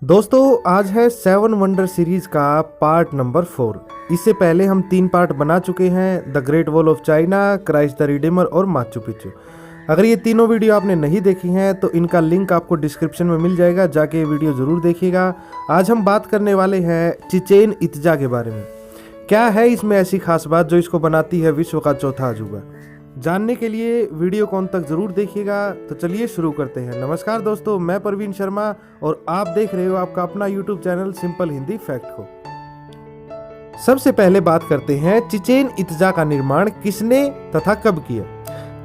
दोस्तों आज है 7 वंडर सीरीज का पार्ट नंबर 4। इससे पहले हम 3 पार्ट बना चुके हैं, the great wall of China, Christ the Redeemer और माचू पिच्चू। अगर ये तीनों वीडियो आपने नहीं देखी हैं तो इनका लिंक आपको डिस्क्रिप्शन में मिल जाएगा, जाके ये वीडियो ज़रूर देखिएगा। आज हम बात करने वाले हैं चिचेन इत्जा के बारे में। क्या है इसमें ऐसी खास बात जो इसको बनाती है विश्व का चौथा अजूबा? जानने के लिए वीडियो को अंत तक जरूर देखिएगा। तो चलिए शुरू करते हैं। नमस्कार दोस्तों, मैं प्रवीण शर्मा और आप देख रहे हो आपका अपना YouTube channel simple Hindi fact को। सबसे पहले बात करते हैं चिचेन इत्जा का निर्माण किसने तथा कब किया।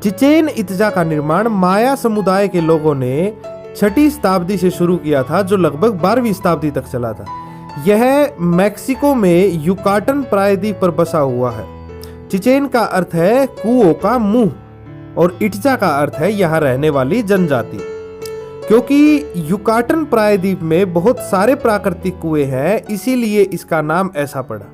चिचेन इत्जा का निर्माण माया समुदाय के लोगों ने 6ठी शताब्दी से शुरू किया था, जो लगभग 12वीं शताब्दी तक चला था। यह मैक्सिको में युकाटन प्रायद्वीप पर बसा हुआ है। चिचेन का अर्थ है कुओं का मुंह और इट्जा का अर्थ है यहाँ रहने वाली जनजाति। क्योंकि युकाटन प्रायद्वीप में बहुत सारे प्राकृतिक कुएं हैं, इसीलिए इसका नाम ऐसा पड़ा।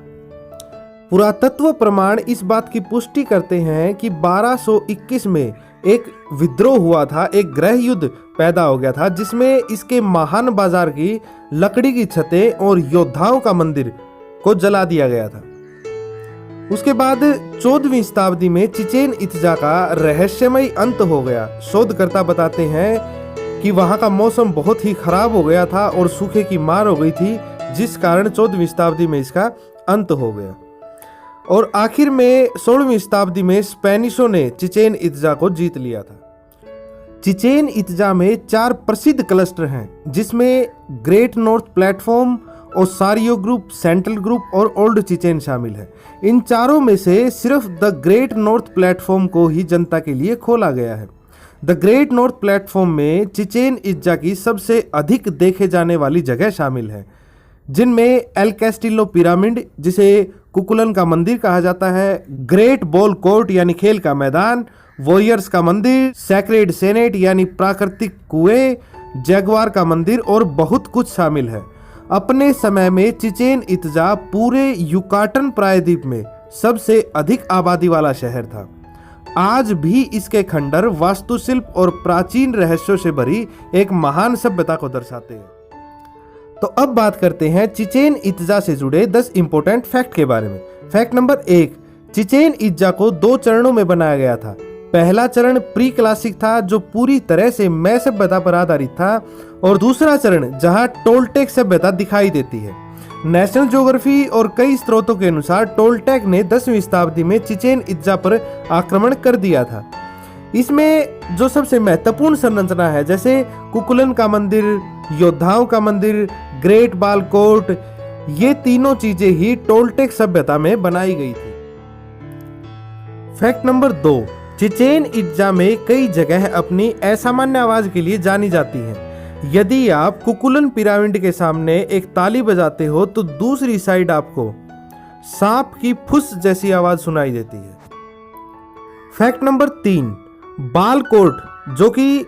पुरातत्व प्रमाण इस बात की पुष्टि करते हैं कि 1221 में एक विद्रोह हुआ था, एक गृह युद्ध पैदा हो गया था, जिसमें इसके महान बाजार की लकड़ी की छतें और योद्धाओं का मंदिर को जला दिया गया था। उसके बाद 14वीं शताब्दी में चिचेन इत्जा का रहस्यमय अंत हो गया। शोधकर्ता बताते हैं कि वहां का मौसम बहुत ही खराब हो गया था और सूखे की मार हो गई थी, जिस कारण 14वीं शताब्दी में इसका अंत हो गया। और आखिर में 16वीं शताब्दी में स्पेनिशों ने चिचेन इत्जा को जीत लिया था। चिचेन इत्जा में 4 प्रसिद्ध क्लस्टर हैं, जिसमें great north platform, Osario group, central group और ओल्ड चिचेन शामिल है। इन चारों में से सिर्फ द ग्रेट नॉर्थ प्लेटफॉर्म को ही जनता के लिए खोला गया है। द ग्रेट नॉर्थ प्लेटफॉर्म में चिचेन इत्जा की सबसे अधिक देखे जाने वाली जगह शामिल है, जिनमें एल कैस्टिलो पिरामिड, जिसे कुकुलन का मंदिर कहा जाता है, ग्रेट बॉल कोर्ट यानी खेल का मैदान, वॉरियर्स का मंदिर, सैक्रेड सेनेट यानी प्राकृतिक कुएं, जगवार का मंदिर और बहुत कुछ शामिल है। अपने समय में चिचेन इत्जा पूरे युकाटन प्रायद्वीप में सबसे अधिक आबादी वाला शहर था। आज भी इसके खंडर वास्तुशिल्प और प्राचीन रहस्यों से भरी एक महान सभ्यता को दर्शाते हैं। तो अब बात करते हैं चिचेन इत्जा से जुड़े 10 इंपॉर्टेंट फैक्ट के बारे में। फैक्ट नंबर 1, चिचेन इत्जा को 2 चरणों में बनाया गया था। पहला चरण प्री क्लासिक था, जो पूरी तरह से मय सभ्यता पर आधारित था, और दूसरा चरण जहां टोल्टेक सभ्यता दिखाई देती है। नेशनल ज्योग्राफी और कई स्रोतों के अनुसार टोल्टेक ने 10वीं शताब्दी में चिचेन इत्जा पर आक्रमण कर दिया था। इसमें जो सबसे महत्वपूर्ण संरचना है, जैसे कुकुलन का मंदिर, योद्धाओं का मंदिर, ग्रेट बाल कोर्ट, ये तीनों चीजें ही टोल्टेक सभ्यता में बनाई गई थी। फैक्ट नंबर 2, चिचेन इत्जा में कई जगह अपनी असामान्य आवाज के लिए जानी जाती हैं। यदि आप कुकुलन पिरामिड के सामने एक ताली बजाते हो तो दूसरी साइड आपको सांप की फुस जैसी आवाज सुनाई देती है। फैक्ट नंबर 3, बाल कोर्ट, जो कि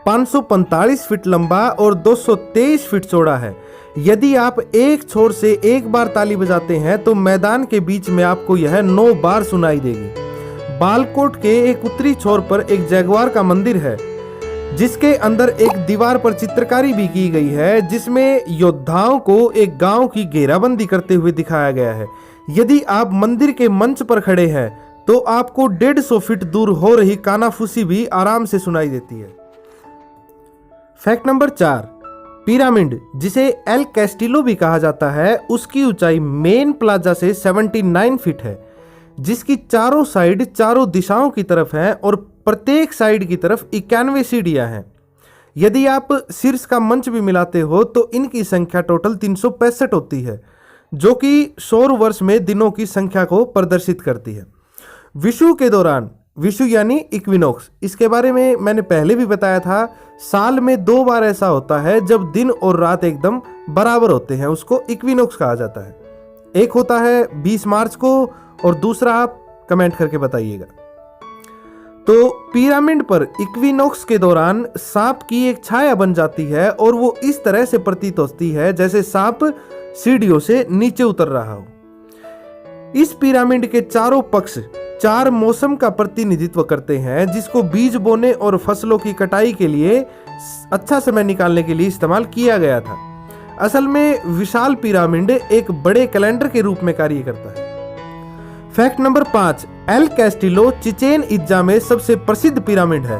545 फीट लंबा और 223 फीट चौड़ा है। यदि आप एक छोर से एक बार ताली बजाते हैं तो मैदान के बीच में आपको यह 9 बार सुनाई देगी। बालकोट के एक उत्तरी छोर पर एक जगवार का मंदिर है, जिसके अंदर एक दीवार पर चित्रकारी भी की गई है, जिसमें योद्धाओं को एक गांव की घेराबंदी करते हुए दिखाया गया है। यदि आप मंदिर के मंच पर खड़े हैं तो आपको 150 फीट दूर हो रही कानाफूसी भी आराम से सुनाई देती है। फैक्ट नंबर 4, पिरामिड, जिसे एल कैस्टिलो भी कहा जाता है, उसकी ऊंचाई मेन प्लाजा से 79 फीट है, जिसकी चारों साइड चारों दिशाओं की तरफ है और प्रत्येक साइड की तरफ 91 सीढ़ियां हैं। यदि आप शीर्ष का मंच भी मिलाते हो तो इनकी संख्या टोटल 365 होती है, जो कि सौर वर्ष में दिनों की संख्या को प्रदर्शित करती है। विषु के दौरान, विषु यानी इक्विनॉक्स, इसके बारे में मैंने पहले भी बताया था, साल में 2 बार ऐसा होता है जब दिन और रात एकदम बराबर होते हैं, उसको इक्विनॉक्स कहा जाता है। एक होता है 20 मार्च को और दूसरा आप कमेंट करके बताइएगा। तो पिरामिड पर इक्विनॉक्स के दौरान सांप की एक छाया बन जाती है और वो इस तरह से प्रतीत होती है जैसे सांप सीढ़ियों से नीचे उतर रहा हो। इस पिरामिड के चारों पक्ष 4 मौसम का प्रतिनिधित्व करते हैं, जिसको बीज बोने और फसलों की कटाई के लिए अच्छा समय निकालने के लिए इस्तेमाल किया गया था। असल में विशाल पिरामिड एक बड़े कैलेंडर के रूप में कार्य करता है। Fact number 5, L Castillo Chichen इत्जा में सबसे प्रसिद्ध पिरामिड है।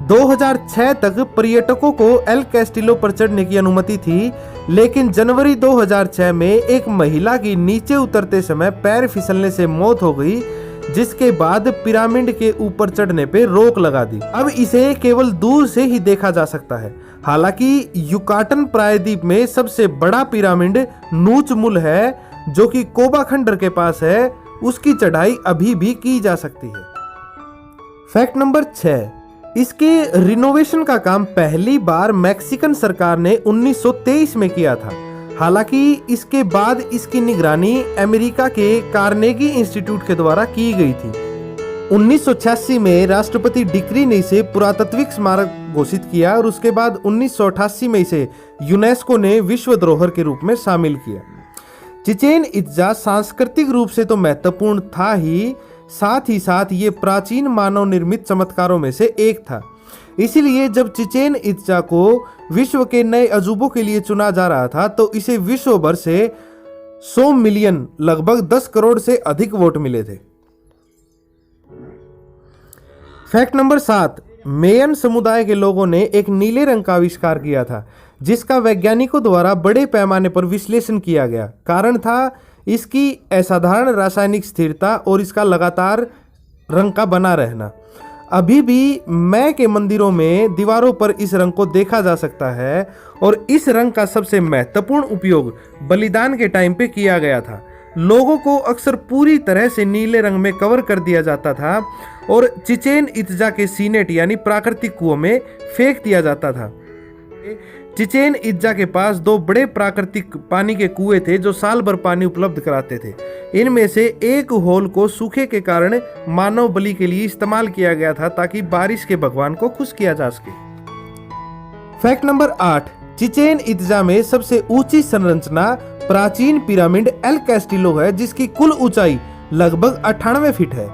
2006 तक पर्यटकों को एल कैस्टिलो पर चढ़ने की अनुमति थी, लेकिन जनवरी 2006 में एक महिला की नीचे उतरते समय पैर फिसलने से मौत हो गई, जिसके बाद पिरामिड के ऊपर चढ़ने पे रोक लगा दी। अब इसे केवल दूर से ही देखा जा सकता है। हालांकि युकाटन प्रायद्वीप में सबसे बड़ा पिरामिड नूचमुल है, जो कि कोबा खंडर के पास है, उसकी चढ़ाई अभी भी की जा सकती है। फैक्ट नंबर 6, इसके रिनोवेशन का काम पहली बार मैक्सिकन सरकार ने 1923 में किया था। हालांकि इसके बाद इसकी निगरानी अमेरिका के कार्नेगी इंस्टीट्यूट के द्वारा की गई थी। 1986 में राष्ट्रपति डिक्री ने इसे पुरातत्विक स्मारक घोषित किया और उसके बाद 1988 में इसे यूनेस्को ने विश्व धरोहर के रूप में शामिल किया। चिचेन इत्जा सांस्कृतिक रूप से तो महत्वपूर्ण था ही साथ ये प्राचीन मानव निर्मित चमत्कारों में से एक था। इसीलिए जब चिचेन इत्जा को विश्व के नए अजूबों के लिए चुना जा रहा था, तो इसे विश्व भर से 100 मिलियन लगभग 10 करोड़ से अधिक वोट मिले थे। फैक्ट नंबर 7, मेयन समुदाय के लोगों ने एक नीले रंग का आविष्कार किया था, जिसका वैज्ञानिकों द्वारा बड़े पैमाने पर विश्लेषण किया गया। कारण था इसकी असाधारण रासायनिक स्थिरता और इसका लगातार रंग का बना रहना। अभी भी मय के मंदिरों में दीवारों पर इस रंग को देखा जा सकता है और इस रंग का सबसे महत्वपूर्ण उपयोग बलिदान के टाइम पे किया गया था। लोगों को अक्सर पूरी तरह से नीले रंग में कवर कर दिया जाता था और चिचेन इत्जा के सीनेट यानी प्राकृतिक कुओं में फेंक दिया जाता था। चिचेन इत्जा के पास 2 बड़े प्राकृतिक पानी के कुएं थे जो साल भर पानी उपलब्ध कराते थे। इनमें से एक होल को सूखे के कारण मानव बलि के लिए इस्तेमाल किया गया था, ताकि बारिश के भगवान को खुश किया जा सके। फैक्ट नंबर 8, चिचेन इत्जा में सबसे ऊंची संरचना प्राचीन पिरामिड एल कैस्टिलो है, जिसकी कुल ऊंचाई लगभग 98 फीट है।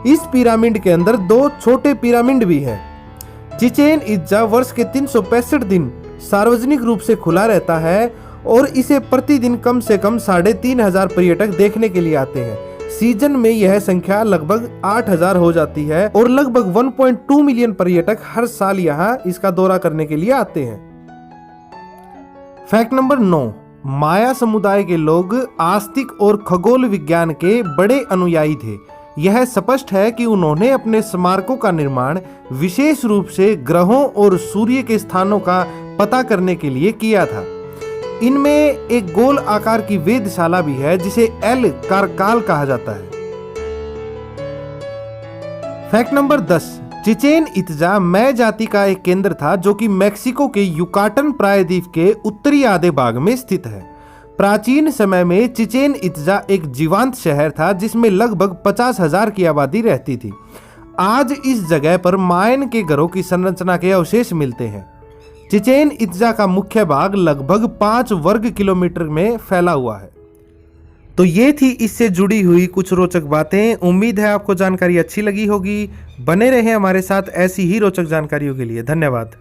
इस पिरामिड के अंदर 2 छोटे पिरामिड भी हैं। चिचेन इत्जा वर्ष के 365 दिन सार्वजनिक रूप से खुला रहता है और इसे प्रतिदिन कम से कम 3500 पर्यटक देखने के लिए आते हैं। सीजन में यह संख्या लगभग 8000 हो जाती है और लगभग 1.2 मिलियन पर्यटक हर साल यहाँ इसका दौरा करने के लिए आते हैं। फैक्ट नंबर 9, माया समुदाय के लोग आस्तिक और खगोल विज्ञान के बड़े अनुयायी थे। यह स्पष्ट है कि उन्होंने अपने स्मारकों का निर्माण विशेष रूप से ग्रहों और सूर्य के स्थानों का पता करने के लिए किया था। इनमें एक गोल आकार की वेधशाला भी है, जिसे एल कारकाल कहा जाता है। फैक्ट नंबर 10, चिचेन इत्जा मय जाति का एक केंद्र था, जो कि मैक्सिको के युकाटन प्रायद्वीप के उत्तरी आधे भाग में स्थित है। प्राचीन समय में चिचेन इत्जा एक जीवंत शहर था, जिसमें लगभग 50,000 की आबादी रहती थी। आज इस जगह पर मायन के घरों की संरचना के अवशेष मिलते हैं। चिचेन इत्जा का मुख्य भाग लगभग 5 वर्ग किलोमीटर में फैला हुआ है। तो ये थी इससे जुड़ी हुई कुछ रोचक बातें। उम्मीद है आपको जानकारी अच्छी लगी होगी। बने रहें हमारे साथ ऐसी ही रोचक जानकारियों के लिए। धन्यवाद।